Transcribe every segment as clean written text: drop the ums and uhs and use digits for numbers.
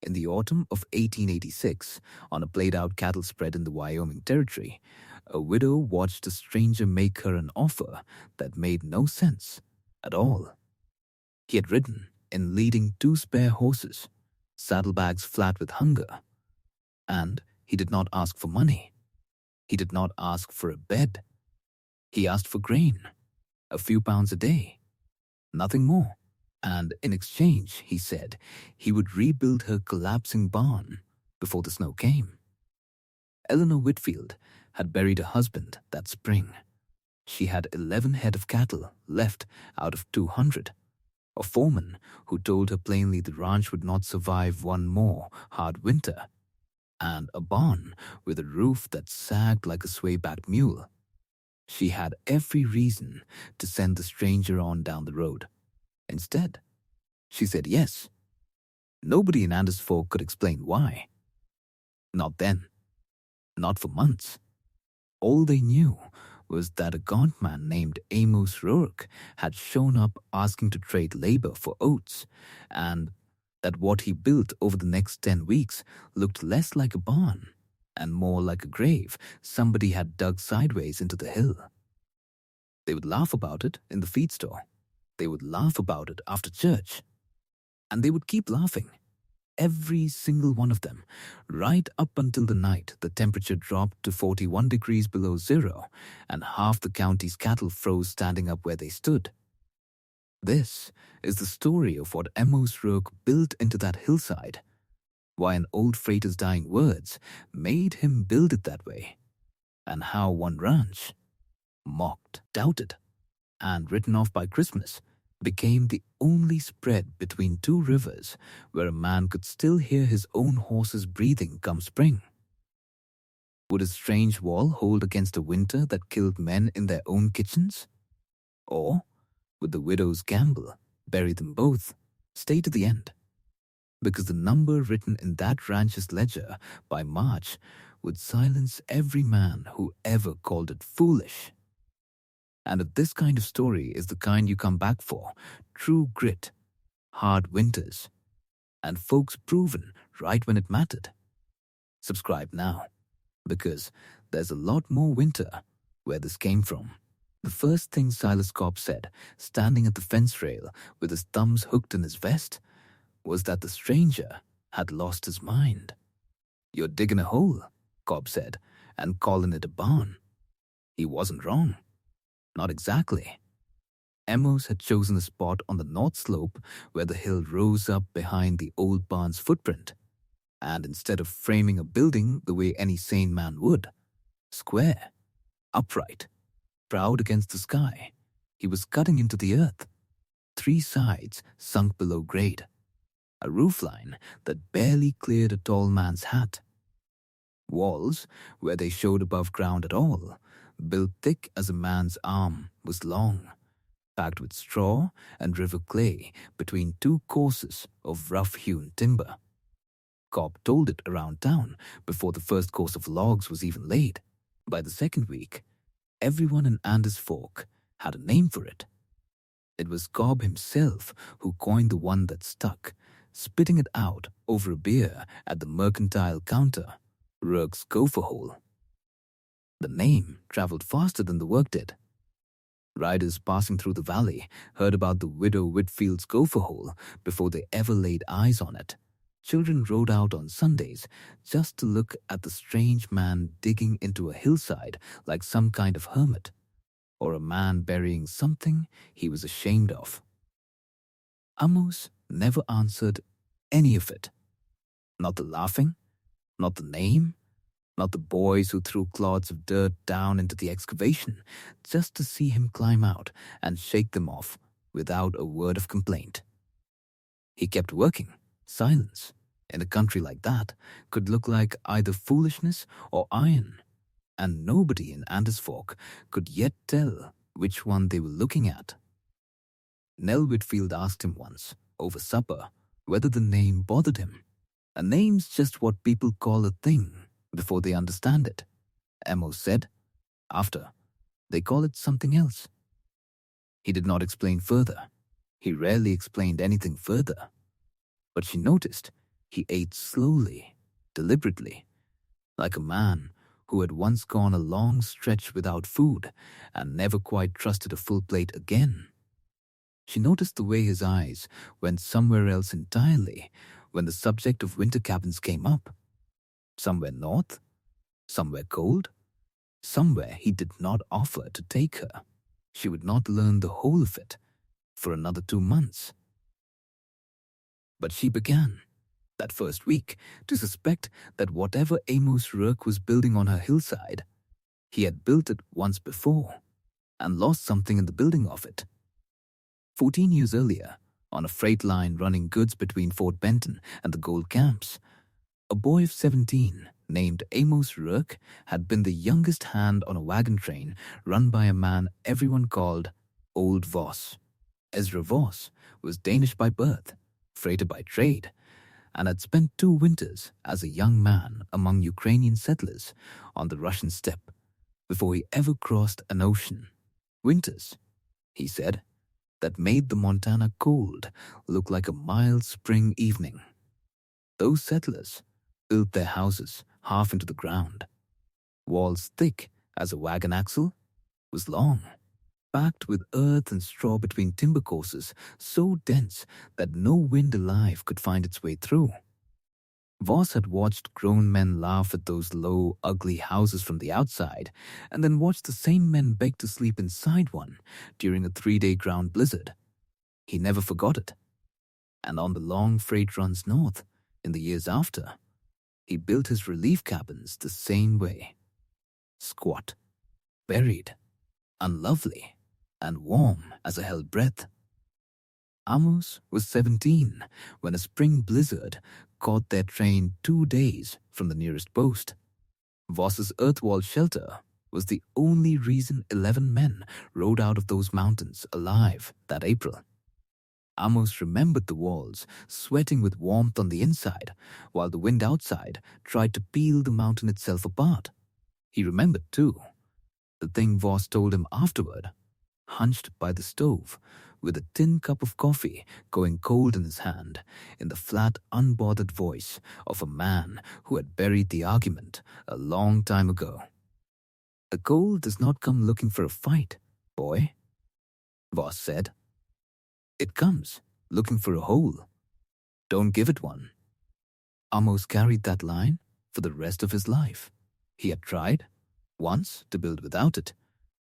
In the autumn of 1886, on a played-out cattle spread in the Wyoming Territory, a widow watched a stranger make her an offer that made no sense at all. He had ridden in leading 2 spare horses, saddlebags flat with hunger, and he did not ask for money. He did not ask for a bed. He asked for grain, a few pounds a day, nothing more. And in exchange, he said, he would rebuild her collapsing barn before the snow came. Eleanor Whitfield had buried her husband that spring. She had 11 head of cattle left out of 200. A foreman who told her plainly the ranch would not survive one more hard winter, and a barn with a roof that sagged like a sway-backed mule. She had every reason to send the stranger on down the road. Instead, she said yes. Nobody in Anders Fork could explain why. Not then. Not for months. All they knew was that a gaunt man named Amos Rourke had shown up asking to trade labor for oats, and that what he built over the next 10 weeks looked less like a barn and more like a grave somebody had dug sideways into the hill. They would laugh about it in the feed store. They would laugh about it after church. And they would keep laughing, every single one of them, right up until the night the temperature dropped to 41 degrees below zero and half the county's cattle froze standing up where they stood. This is the story of what Amos Rourke built into that hillside, why an old freighter's dying words made him build it that way, and how one ranch, mocked, doubted, and written off by Christmas, became the only spread between 2 rivers where a man could still hear his own horse's breathing come spring. Would a strange wall hold against a winter that killed men in their own kitchens? Or would the widow's gamble bury them both, stay to the end? Because the number written in that ranch's ledger by March would silence every man who ever called it foolish. And if this kind of story is the kind you come back for, true grit, hard winters, and folks proven right when it mattered, subscribe now, because there's a lot more winter where this came from. The first thing Silas Cobb said, standing at the fence rail with his thumbs hooked in his vest, was that the stranger had lost his mind. "You're digging a hole," Cobb said, "and calling it a barn." He wasn't wrong. Not exactly. Amos had chosen a spot on the north slope where the hill rose up behind the old barn's footprint, and instead of framing a building the way any sane man would, square, upright, proud against the sky, he was cutting into the earth, 3 sides sunk below grade, a roofline that barely cleared a tall man's hat. Walls, where they showed above ground at all, built thick as a man's arm was long, packed with straw and river clay between 2 courses of rough-hewn timber. Cobb told it around town before the first course of logs was even laid. By the second week, everyone in Anders Fork had a name for it. It was Cobb himself who coined the one that stuck, spitting it out over a beer at the mercantile counter, Rourke's Gopher Hole. The name traveled faster than the work did. Riders passing through the valley heard about the widow Whitfield's Gopher Hole before they ever laid eyes on it. Children rode out on Sundays just to look at the strange man digging into a hillside like some kind of hermit, or a man burying something he was ashamed of. Amos never answered any of it. Not the laughing, not the name, not the boys who threw clods of dirt down into the excavation just to see him climb out and shake them off without a word of complaint. He kept working. Silence, in a country like that, could look like either foolishness or iron, and nobody in Anders Fork could yet tell which one they were looking at. Nell Whitfield asked him once, over supper, whether the name bothered him. A name's just what people call a thing before they understand it, Amos said. After, they call it something else. He did not explain further. He rarely explained anything further. But she noticed He ate slowly, deliberately, like a man who had once gone a long stretch without food and never quite trusted a full plate again. She noticed the way his eyes went somewhere else entirely when the subject of winter cabins came up. Somewhere north, somewhere cold, somewhere he did not offer to take her. She would not learn the whole of it for another 2 months. But she began, that first week, to suspect that whatever Amos Rourke was building on her hillside, he had built it once before and lost something in the building of it. 14 years earlier, on a freight line running goods between Fort Benton and the gold camps, a boy of 17 named Amos Rourke had been the youngest hand on a wagon train run by a man everyone called Old Voss. Ezra Voss was Danish by birth, freighter by trade, and had spent 2 winters as a young man among Ukrainian settlers on the Russian steppe before he ever crossed an ocean. Winters, he said, that made the Montana cold look like a mild spring evening. Those settlers built their houses half into the ground. Walls thick as a wagon axle was long, packed with earth and straw between timber courses so dense that no wind alive could find its way through. Voss had watched grown men laugh at those low, ugly houses from the outside, and then watched the same men beg to sleep inside one during a 3-day ground blizzard. He never forgot it. And on the long freight runs north, in the years after, he built his relief cabins the same way. Squat, buried, unlovely, and warm as a hell breath. Amos was 17 when a spring blizzard caught their train 2 days from the nearest post. Voss's earth-wall shelter was the only reason 11 men rode out of those mountains alive that April. Amos remembered the walls sweating with warmth on the inside, while the wind outside tried to peel the mountain itself apart. He remembered, too, the thing Voss told him afterward, hunched by the stove, with a tin cup of coffee going cold in his hand, in the flat, unbothered voice of a man who had buried the argument a long time ago. "A cold does not come looking for a fight, boy," Voss said. "It comes looking for a hole. Don't give it one." Amos carried that line for the rest of his life. He had tried, once, to build without it,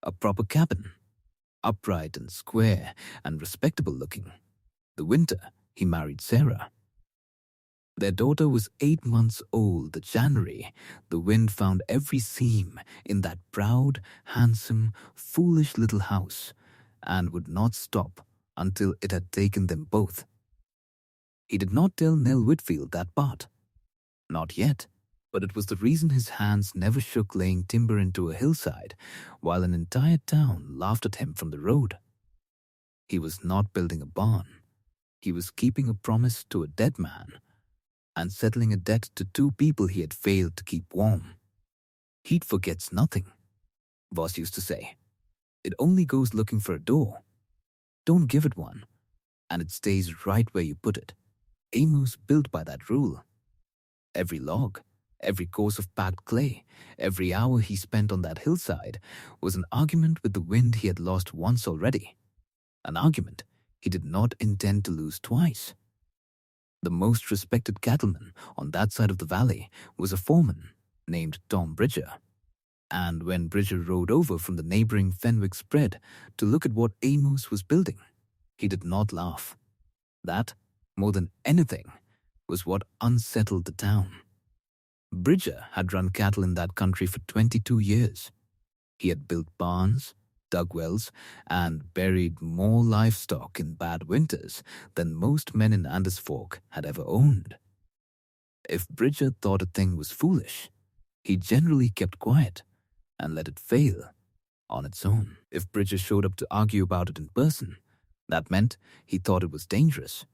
a proper cabin, upright and square and respectable looking. The winter he married Sarah. Their daughter was 8 months old that January. The wind found every seam in that proud, handsome, foolish little house and would not stop until it had taken them both. He did not tell Nell Whitfield that part. Not yet, but it was the reason his hands never shook laying timber into a hillside while an entire town laughed at him from the road. He was not building a barn. He was keeping a promise to a dead man and settling a debt to 2 people he had failed to keep warm. Heat forgets nothing, Voss used to say. It only goes looking for a door. Don't give it one, and it stays right where you put it. Amos built by that rule. Every log, every course of packed clay, every hour he spent on that hillside was an argument with the wind he had lost once already. An argument he did not intend to lose twice. The most respected cattleman on that side of the valley was a foreman named Tom Bridger. And when Bridger rode over from the neighboring Fenwick spread to look at what Amos was building, he did not laugh. That, more than anything, was what unsettled the town. Bridger had run cattle in that country for 22 years. He had built barns, dug wells, and buried more livestock in bad winters than most men in Anders Fork had ever owned. If Bridger thought a thing was foolish, he generally kept quiet and let it fail on its own. If Bridger showed up to argue about it in person, that meant he thought it was dangerous.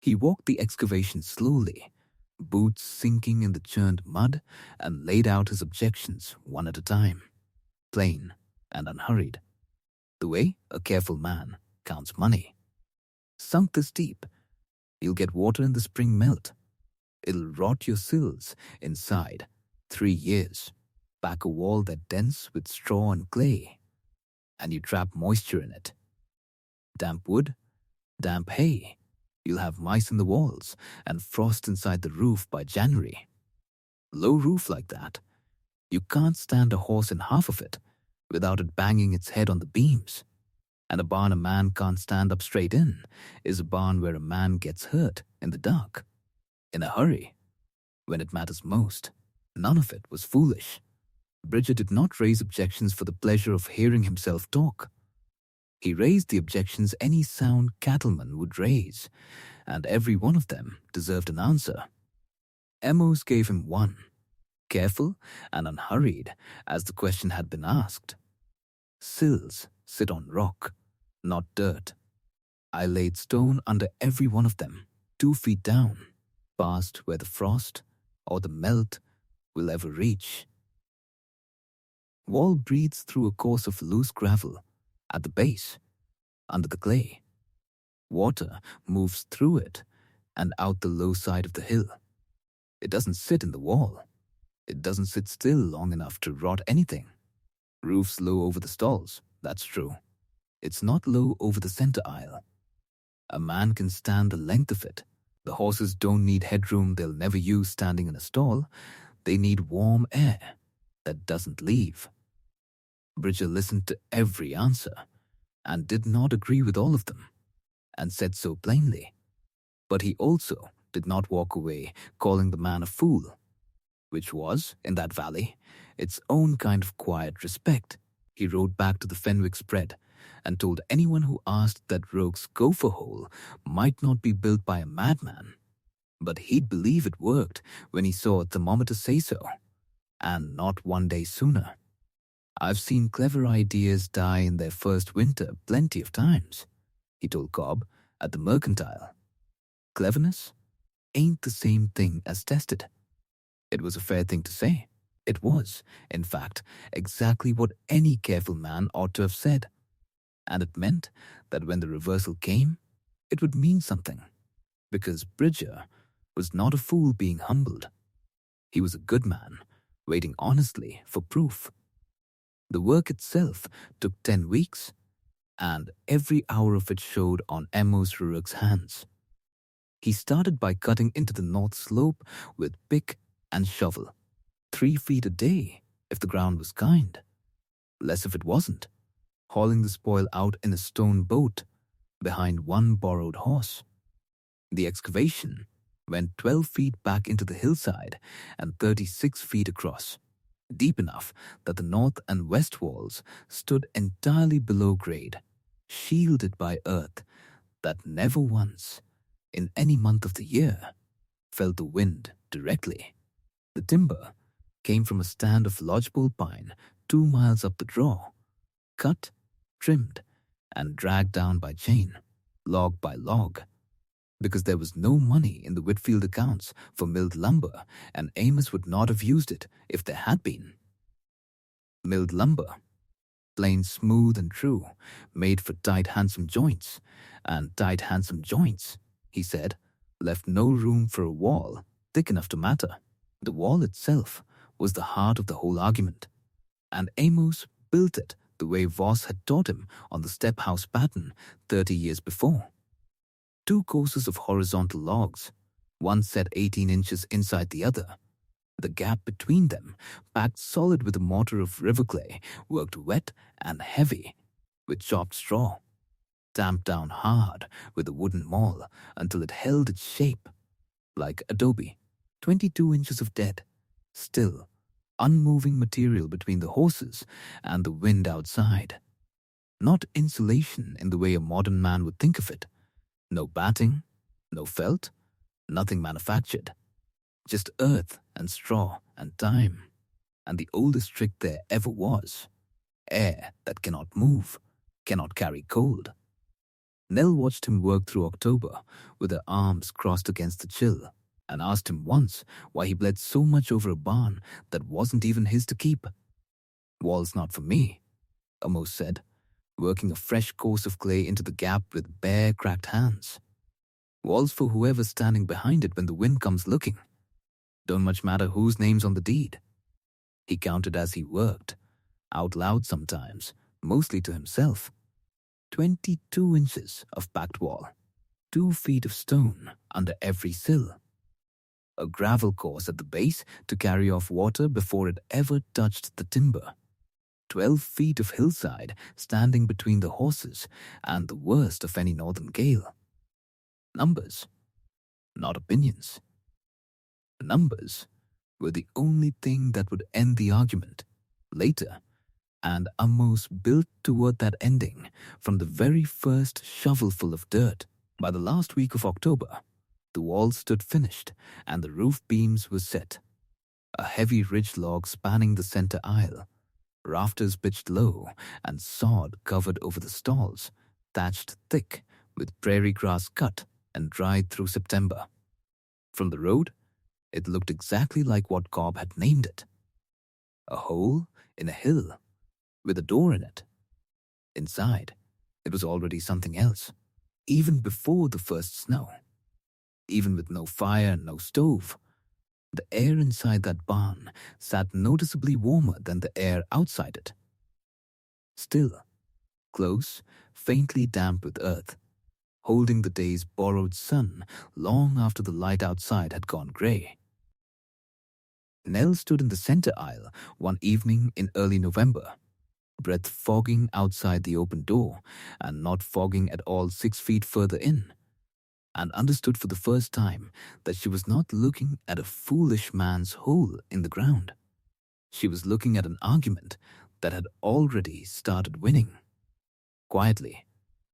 He walked the excavation slowly, boots sinking in the churned mud, and laid out his objections one at a time, plain and unhurried, the way a careful man counts money. Sunk this deep, you'll get water in the spring melt. It'll rot your sills inside 3 years, back a wall that dense with straw and clay, and you trap moisture in it. Damp wood, damp hay. You'll have mice in the walls and frost inside the roof by January. Low roof like that, you can't stand a horse in half of it without it banging its head on the beams. And a barn a man can't stand up straight in is a barn where a man gets hurt in the dark, in a hurry, when it matters most. None of it was foolish. Bridger did not raise objections for the pleasure of hearing himself talk. He raised the objections any sound cattleman would raise, and every one of them deserved an answer. Amos gave him one, careful and unhurried as the question had been asked. Sills sit on rock, not dirt. I laid stone under every one of them, 2 feet down, past where the frost or the melt will ever reach. Wall breathes through a course of loose gravel at the base, under the clay. Water moves through it and out the low side of the hill. It doesn't sit in the wall. It doesn't sit still long enough to rot anything. Roof's low over the stalls, that's true. It's not low over the center aisle. A man can stand the length of it. The horses don't need headroom they'll never use standing in a stall. They need warm air that doesn't leave. Bridger listened to every answer and did not agree with all of them, and said so plainly. But he also did not walk away calling the man a fool, which was, in that valley, its own kind of quiet respect. He rode back to the Fenwick spread and told anyone who asked that Rogue's gopher hole might not be built by a madman, but he'd believe it worked when he saw a thermometer say so, and not 1 day sooner. I've seen clever ideas die in their first winter plenty of times, he told Cobb at the Mercantile. Cleverness ain't the same thing as tested. It was a fair thing to say. It was, in fact, exactly what any careful man ought to have said. And it meant that when the reversal came, it would mean something, because Bridger was not a fool being humbled. He was a good man, waiting honestly for proof. The work itself took 10 weeks, and every hour of it showed on Amos Rurugh's hands. He started by cutting into the north slope with pick and shovel, 3 feet a day if the ground was kind, less if it wasn't, hauling the spoil out in a stone boat behind one borrowed horse. The excavation went 12 feet back into the hillside and 36 feet across, deep enough that the north and west walls stood entirely below grade, shielded by earth that never once, in any month of the year, felt the wind directly. The timber came from a stand of lodgepole pine 2 miles up the draw, cut, trimmed, and dragged down by chain, log by log, because there was no money in the Whitfield accounts for milled lumber, and Amos would not have used it if there had been. Milled lumber, plain, smooth, and true, made for tight, handsome joints, and tight, handsome joints, he said, left no room for a wall thick enough to matter. The wall itself was the heart of the whole argument, and Amos built it the way Voss had taught him on the step house pattern 30 years before. 2 courses of horizontal logs, one set 18 inches inside the other. The gap between them, packed solid with a mortar of river clay, worked wet and heavy with chopped straw, tamped down hard with a wooden maul until it held its shape, like adobe, 22 inches of dead, still, unmoving material between the horses and the wind outside. Not insulation in the way a modern man would think of it. No batting, no felt, nothing manufactured. Just earth and straw and time. And the oldest trick there ever was. Air that cannot move, cannot carry cold. Nell watched him work through October with her arms crossed against the chill, and asked him once why he bled so much over a barn that wasn't even his to keep. Wall's not for me, Amos said, working a fresh course of clay into the gap with bare, cracked hands. Wall's for whoever's standing behind it when the wind comes looking. Don't much matter whose name's on the deed. He counted as he worked, out loud sometimes, mostly to himself. 22 inches of packed wall, 2 feet of stone under every sill, a gravel course at the base to carry off water before it ever touched the timber, 12 feet of hillside standing between the horses and the worst of any northern gale. Numbers, not opinions. Numbers were the only thing that would end the argument later, and Amos built toward that ending from the very first shovelful of dirt. By the last week of October, the walls stood finished and the roof beams were set. A heavy ridge log spanning the center aisle, rafters pitched low and sod covered over the stalls, thatched thick with prairie grass cut and dried through September. From the road, it looked exactly like what Cobb had named it. A hole in a hill with a door in it. Inside, it was already something else, even before the first snow. Even with no fire and no stove, the air inside that barn sat noticeably warmer than the air outside it. Still, close, faintly damp with earth, holding the day's borrowed sun long after the light outside had gone grey. Nell stood in the center aisle one evening in early November, breath fogging outside the open door and not fogging at all 6 feet further in, and understood for the first time that she was not looking at a foolish man's hole in the ground. She was looking at an argument that had already started winning. Quietly,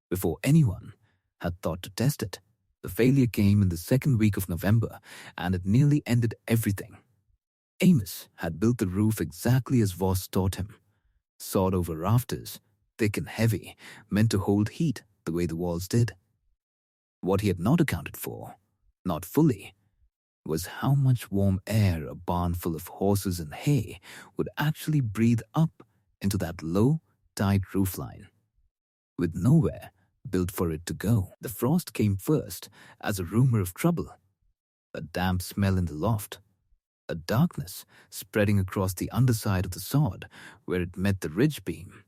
before anyone had thought to test it, the failure came in the second week of November, and it nearly ended everything. Amos had built the roof exactly as Voss taught him. Sawed over rafters, thick and heavy, meant to hold heat the way the walls did. What he had not accounted for, not fully, was how much warm air a barn full of horses and hay would actually breathe up into that low, tight roofline, with nowhere built for it to go. The frost came first as a rumor of trouble, a damp smell in the loft, a darkness spreading across the underside of the sod where it met the ridge beam.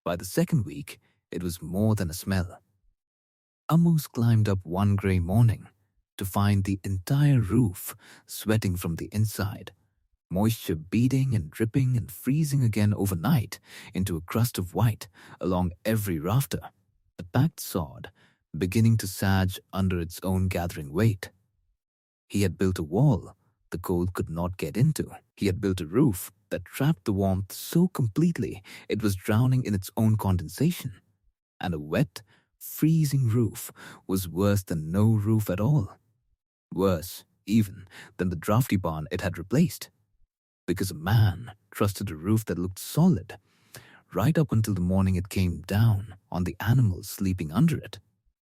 By the second week, it was more than a smell. Amos climbed up one grey morning to find the entire roof sweating from the inside, moisture beading and dripping and freezing again overnight into a crust of white along every rafter, the packed sod beginning to sag under its own gathering weight. He had built a wall the cold could not get into. He had built a roof that trapped the warmth so completely it was drowning in its own condensation. And a wet, freezing roof was worse than no roof at all. Worse, even, than the drafty barn it had replaced. Because a man trusted a roof that looked solid, right up until the morning it came down on the animals sleeping under it.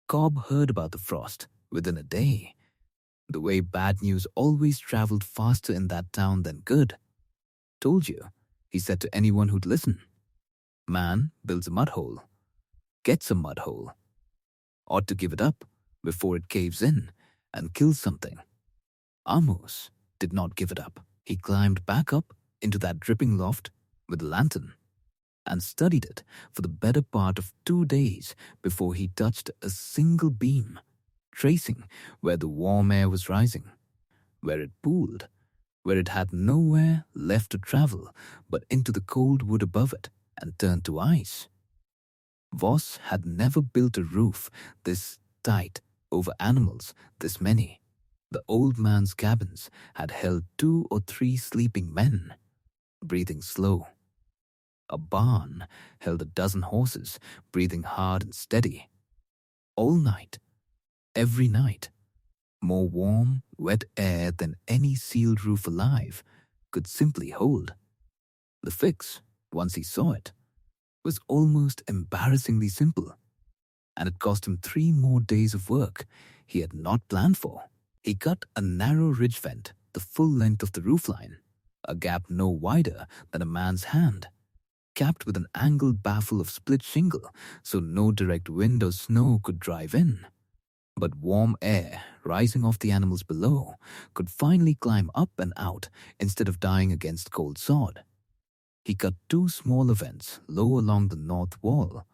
Cobb heard about the frost within a day, the way bad news always traveled faster in that town than good. Told you, he said to anyone who'd listen. Man builds a mud hole, gets a mud hole. Ought to give it up before it caves in and kills something. Amos did not give it up. He climbed back up into that dripping loft with a lantern and studied it for the better part of 2 days before he touched a single beam, tracing where the warm air was rising, where it pooled, where it had nowhere left to travel but into the cold wood above it and turned to ice. Voss had never built a roof this tight over animals this many. The old man's cabins had held 2 or 3 sleeping men, breathing slow. A barn held a dozen horses, breathing hard and steady. All night, every night, more warm, wet air than any sealed roof alive could simply hold. The fix, once he saw it, was almost embarrassingly simple, and it cost him 3 more days of work he had not planned for. He cut a narrow ridge vent the full length of the roofline, a gap no wider than a man's hand, capped with an angled baffle of split shingle so no direct wind or snow could drive in. But warm air rising off the animals below could finally climb up and out instead of dying against cold sod. He cut two smaller vents low along the north wall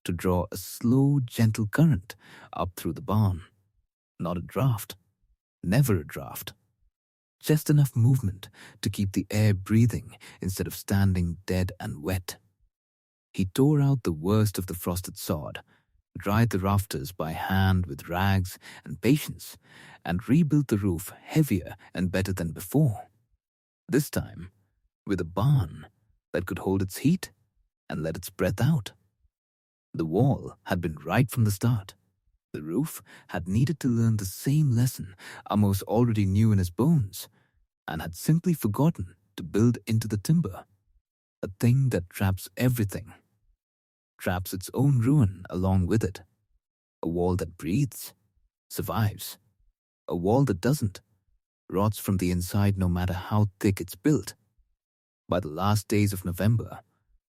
to draw a slow, gentle current up through the barn. Not a draft, never a draft. Just enough movement to keep the air breathing instead of standing dead and wet. He tore out the worst of the frosted sod, dried the rafters by hand with rags and patience, and rebuilt the roof heavier and better than before. This time, with a barn that could hold its heat and let its breath out. The wall had been right from the start. The roof had needed to learn the same lesson Amos already knew in his bones, and had simply forgotten to build into the timber. A thing that traps everything. Traps its own ruin along with it. A wall that breathes, survives. A wall that doesn't, rots from the inside no matter how thick it's built. By the last days of November,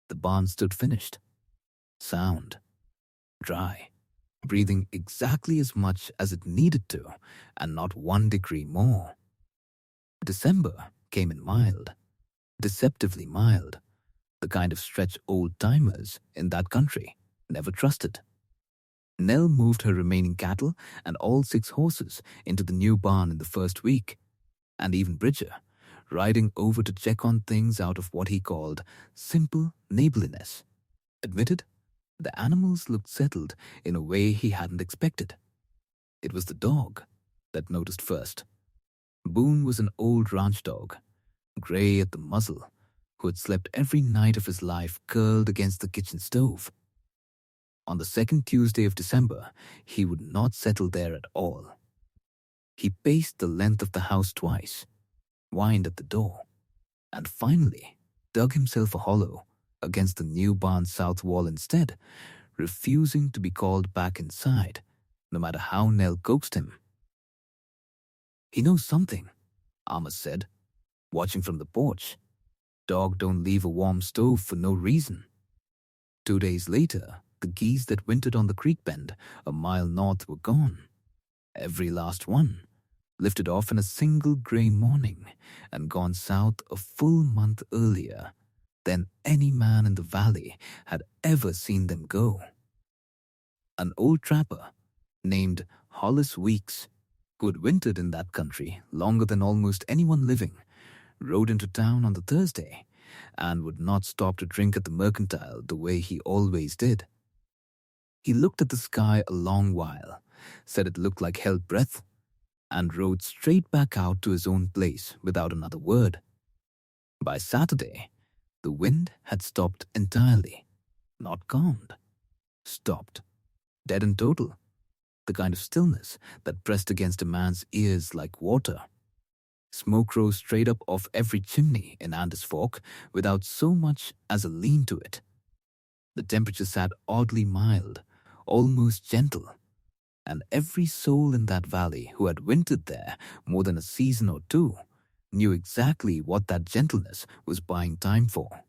the barn stood finished. Sound. Dry. Breathing exactly as much as it needed to, and not 1 degree more. December came in mild. Deceptively mild. The kind of stretch old-timers in that country never trusted. Nell moved her remaining cattle and all 6 horses into the new barn in the first week, and even Bridger, riding over to check on things out of what he called simple neighborliness, admitted the animals looked settled in a way he hadn't expected. It was the dog that noticed first. Boone was an old ranch dog, gray at the muzzle, who had slept every night of his life curled against the kitchen stove. On the second Tuesday of December, he would not settle there at all. He paced the length of the house twice, whined at the door, and finally dug himself a hollow against the new barn's south wall instead, refusing to be called back inside, no matter how Nell coaxed him. "He knows something," Amos said, watching from the porch. "Dog don't leave a warm stove for no reason." 2 days later, the geese that wintered on the creek bend a mile north were gone. Every last one, lifted off in a single gray morning and gone south a full month earlier than any man in the valley had ever seen them go. An old trapper named Hollis Weeks, who had wintered in that country longer than almost anyone living, rode into town on the Thursday and would not stop to drink at the Mercantile the way he always did. He looked at the sky a long while, said it looked like held breath, and rode straight back out to his own place without another word. By Saturday, the wind had stopped entirely, not calmed. Stopped. Dead and total. The kind of stillness that pressed against a man's ears like water. Smoke rose straight up off every chimney in Anders Fork without so much as a lean to it. The temperature sat oddly mild, almost gentle, and every soul in that valley who had wintered there more than a season or two knew exactly what that gentleness was buying time for.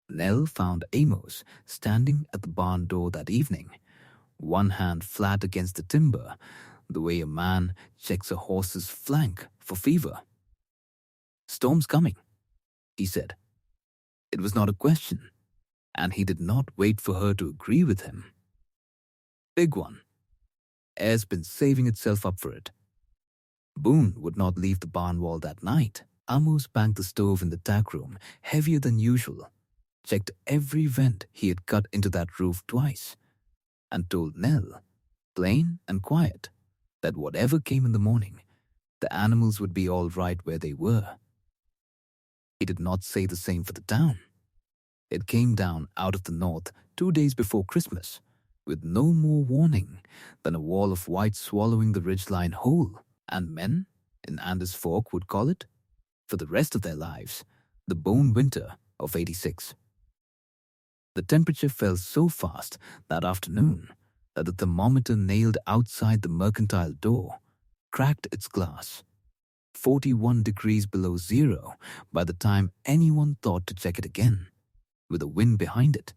Nell found Amos standing at the barn door that evening, one hand flat against the timber, the way a man checks a horse's flank for fever. "Storm's coming," he said. It was not a question, and he did not wait for her to agree with him. "Big one. Air's been saving itself up for it." Boone would not leave the barn wall that night. Amos banged the stove in the tack room heavier than usual, checked every vent he had cut into that roof twice, and told Nell, plain and quiet, that whatever came in the morning, the animals would be all right where they were. He did not say the same for the town. It came down out of the north 2 days before Christmas, with no more warning than a wall of white swallowing the ridgeline whole, and men in Anders Fork would call it, for the rest of their lives, the bone winter of '86. The temperature fell so fast that afternoon that the thermometer nailed outside the Mercantile door cracked its glass, 41 degrees below zero by the time anyone thought to check it again, with a wind behind it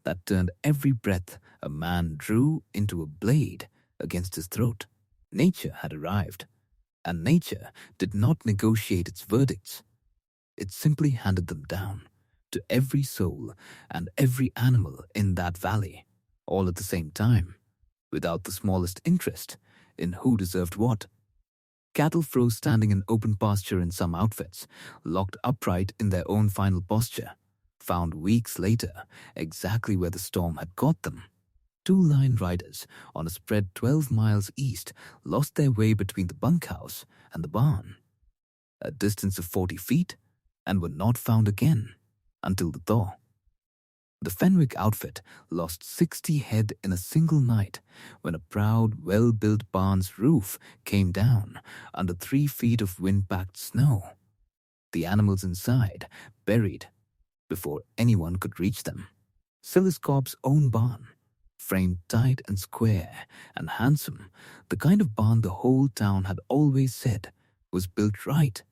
that turned every breath a man drew into a blade against his throat. Nature had arrived, and nature did not negotiate its verdicts. It simply handed them down to every soul and every animal in that valley, all at the same time, without the smallest interest in who deserved what. Cattle froze standing in open pasture in some outfits, locked upright in their own final posture, found weeks later exactly where the storm had caught them. Two lion riders on a spread 12 miles east lost their way between the bunkhouse and the barn, a distance of 40 feet, and were not found again until the thaw. The Fenwick outfit lost 60 head in a single night when a proud, well-built barn's roof came down under 3 feet of wind-packed snow. The animals inside buried before anyone could reach them. Silliscorp's own barn, framed tight and square and handsome, the kind of barn the whole town had always said was built right,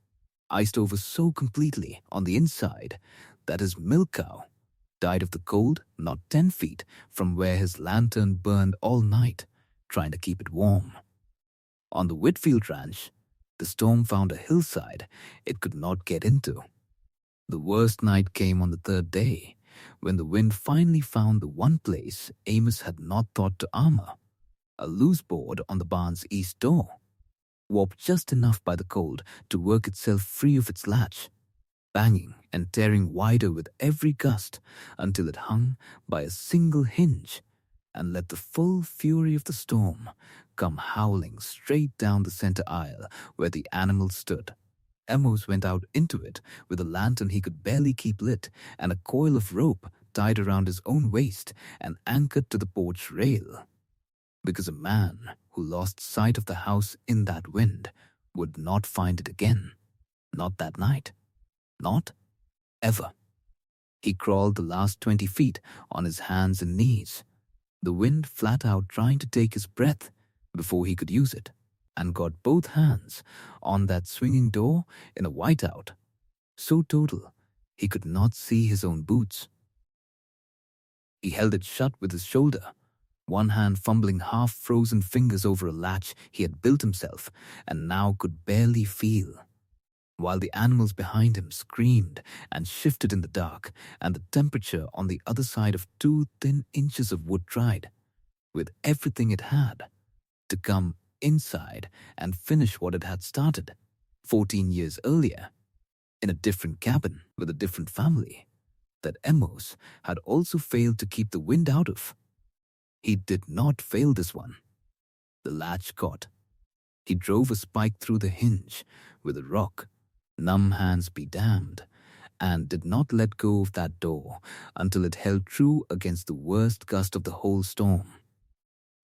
iced over so completely on the inside that his milk cow died of the cold not 10 feet from where his lantern burned all night, trying to keep it warm. On the Whitfield ranch, the storm found a hillside it could not get into. The worst night came on the third day, when the wind finally found the one place Amos had not thought to armor, a loose board on the barn's east door, warped just enough by the cold to work itself free of its latch, banging and tearing wider with every gust until it hung by a single hinge and let the full fury of the storm come howling straight down the center aisle where the animal stood. Amos went out into it with a lantern he could barely keep lit and a coil of rope tied around his own waist and anchored to the porch rail, because a man who lost sight of the house in that wind would not find it again. Not that night. Not ever. He crawled the last 20 feet on his hands and knees, the wind flat out trying to take his breath before he could use it, and got both hands on that swinging door in a whiteout, so total he could not see his own boots. He held it shut with his shoulder, one hand fumbling half-frozen fingers over a latch he had built himself and now could barely feel, while the animals behind him screamed and shifted in the dark, and the temperature on the other side of 2 thin inches of wood tried, with everything it had, to come inside and finish what it had started 14 years earlier, in a different cabin with a different family, that Amos had also failed to keep the wind out of. He did not fail this one. The latch caught. He drove a spike through the hinge with a rock, numb hands be damned, and did not let go of that door until it held true against the worst gust of the whole storm.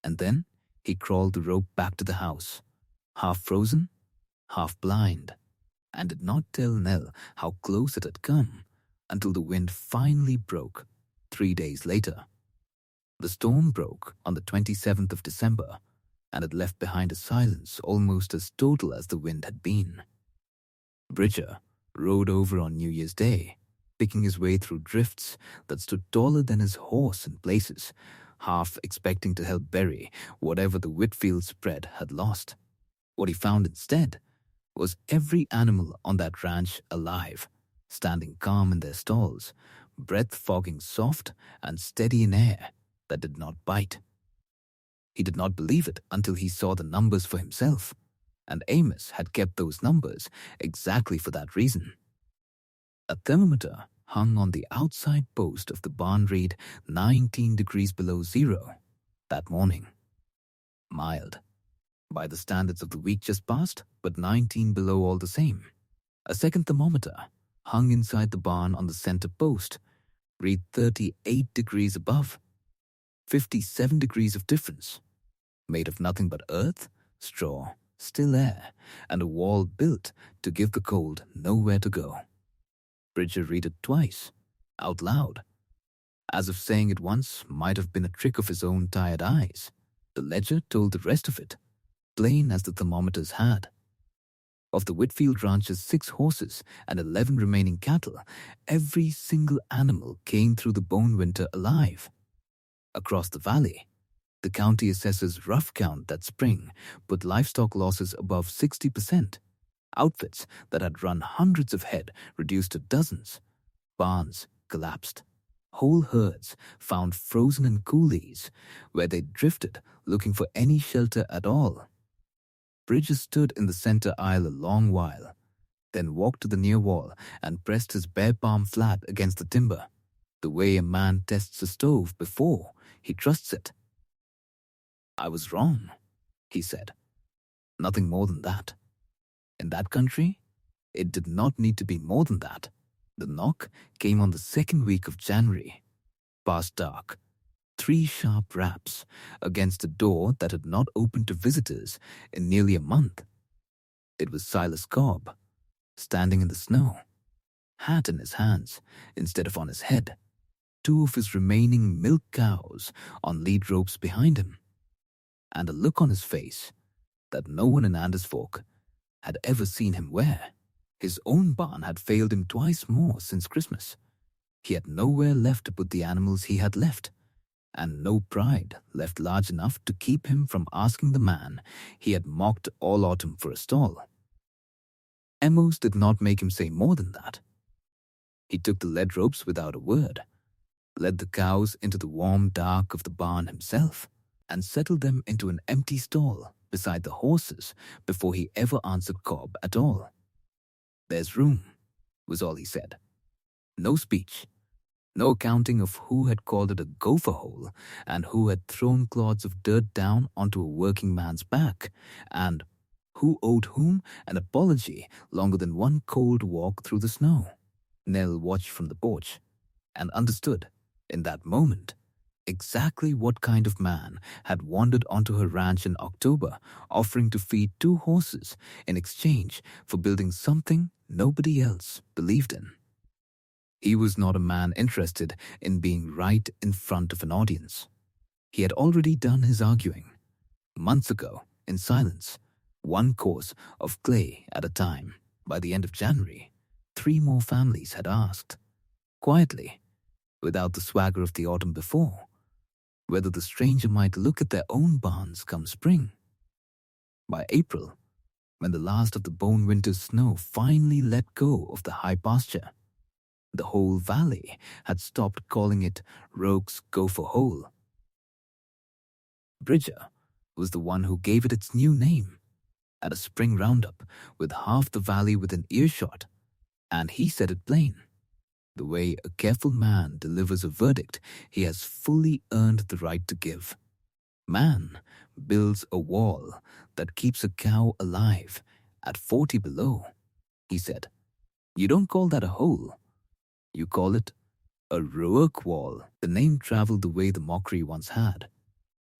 And then he crawled the rope back to the house, half frozen, half blind, and did not tell Nell how close it had come until the wind finally broke 3 days later. The storm broke on the 27th of December, and it left behind a silence almost as total as the wind had been. Bridger rode over on New Year's Day, picking his way through drifts that stood taller than his horse in places, half expecting to help bury whatever the Whitfield spread had lost. What he found instead was every animal on that ranch alive, standing calm in their stalls, breath fogging soft and steady in air that did not bite. He did not believe it until he saw the numbers for himself, and Amos had kept those numbers exactly for that reason. A thermometer hung on the outside post of the barn read 19 degrees below zero that morning. Mild, by the standards of the week just past, but 19 below all the same. A second thermometer, hung inside the barn on the center post, read 38 degrees above. 57 degrees of difference, made of nothing but earth, straw, still air, and a wall built to give the cold nowhere to go. Bridger read it twice, out loud, as if saying it once might have been a trick of his own tired eyes. The ledger told the rest of it, plain as the thermometers had. Of the Whitfield ranch's 6 horses and 11 remaining cattle, every single animal came through the bone winter alive. Across the valley, The county assessor's rough count that spring put livestock losses above 60%. Outfits that had run hundreds of head reduced to dozens. Barns collapsed. Whole herds found frozen in coulees where they drifted looking for any shelter at all. Bridges stood in the center aisle a long while, then walked to the near wall and pressed his bare palm flat against the timber, the way a man tests a stove before he trusts it. "I was wrong," he said. "Nothing more than that. In that country, it did not need to be more than that." The knock came on the second week of January, past dark. 3 sharp raps against a door that had not opened to visitors in nearly a month. It was Silas Cobb, standing in the snow, hat in his hands instead of on his head, 2 of his remaining milk cows on lead ropes behind him, and a look on his face that no one in Andersfork had ever seen him wear. His own barn had failed him twice more since Christmas. He had nowhere left to put the animals he had left, and no pride left large enough to keep him from asking the man he had mocked all autumn for a stall. Amos did not make him say more than that. He took the lead ropes without a word, led the cows into the warm dark of the barn himself, and settled them into an empty stall beside the horses before he ever answered Cobb at all. "There's room," was all he said. No speech, no accounting of who had called it a gopher hole and who had thrown clods of dirt down onto a working man's back, and who owed whom an apology longer than one cold walk through the snow. Nell watched from the porch and understood, in that moment, exactly what kind of man had wandered onto her ranch in October, offering to feed 2 horses in exchange for building something nobody else believed in. He was not a man interested in being right in front of an audience. He had already done his arguing, months ago, in silence, 1 course of clay at a time. By the end of January, 3 more families had asked, quietly, without the swagger of the autumn before, whether the stranger might look at their own barns come spring. By April, when the last of the bone winter's snow finally let go of the high pasture, the whole valley had stopped calling it Rogue's Gopher Hole. Bridger was the one who gave it its new name at a spring roundup with half the valley within earshot, and he said it plain. The way a careful man delivers a verdict he has fully earned the right to give. Man builds a wall that keeps a cow alive at 40 below, he said. You don't call that a hole. You call it a Rourke wall. The name traveled the way the mockery once had,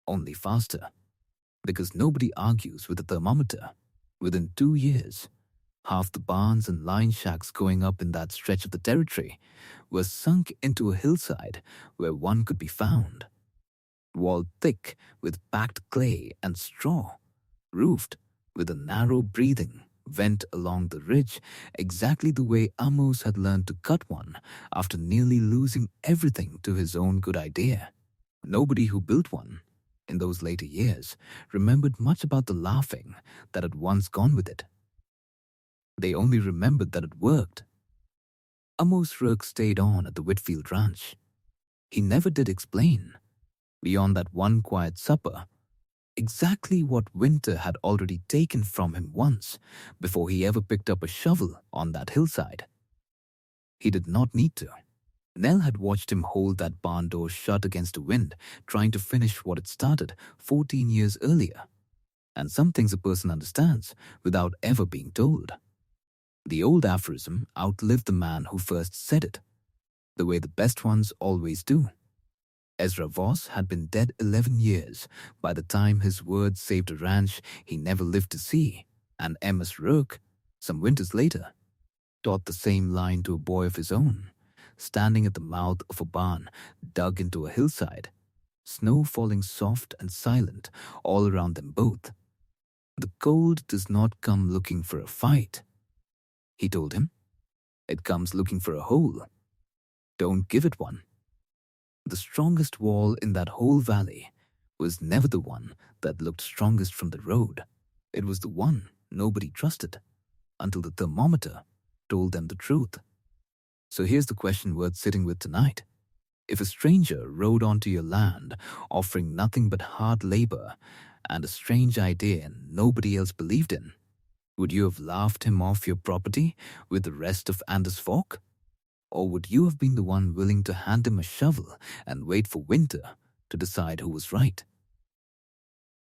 only faster, because nobody argues with a thermometer. Within 2 years, half the barns and line shacks going up in that stretch of the territory were sunk into a hillside where one could be found, walled thick with packed clay and straw, roofed with a narrow breathing vent along the ridge, exactly the way Amos had learned to cut one after nearly losing everything to his own good idea. Nobody who built one in those later years remembered much about the laughing that had once gone with it. They only remembered that it worked. Amos Rourke stayed on at the Whitfield Ranch. He never did explain, beyond that one quiet supper, exactly what winter had already taken from him once before he ever picked up a shovel on that hillside. He did not need to. Nell had watched him hold that barn door shut against the wind, trying to finish what it started 14 years earlier. And some things a person understands without ever being told. The old aphorism outlived the man who first said it, the way the best ones always do. Ezra Voss had been dead 11 years by the time his words saved a ranch he never lived to see, and Amos Rourke, some winters later, taught the same line to a boy of his own, standing at the mouth of a barn dug into a hillside, snow falling soft and silent all around them both. The cold does not come looking for a fight, he told him. It comes looking for a hole. Don't give it one. The strongest wall in that whole valley was never the one that looked strongest from the road. It was the one nobody trusted until the thermometer told them the truth. So here's the question worth sitting with tonight. If a stranger rode onto your land offering nothing but hard labor and a strange idea nobody else believed in, would you have laughed him off your property with the rest of Anders folk? Or would you have been the one willing to hand him a shovel and wait for winter to decide who was right?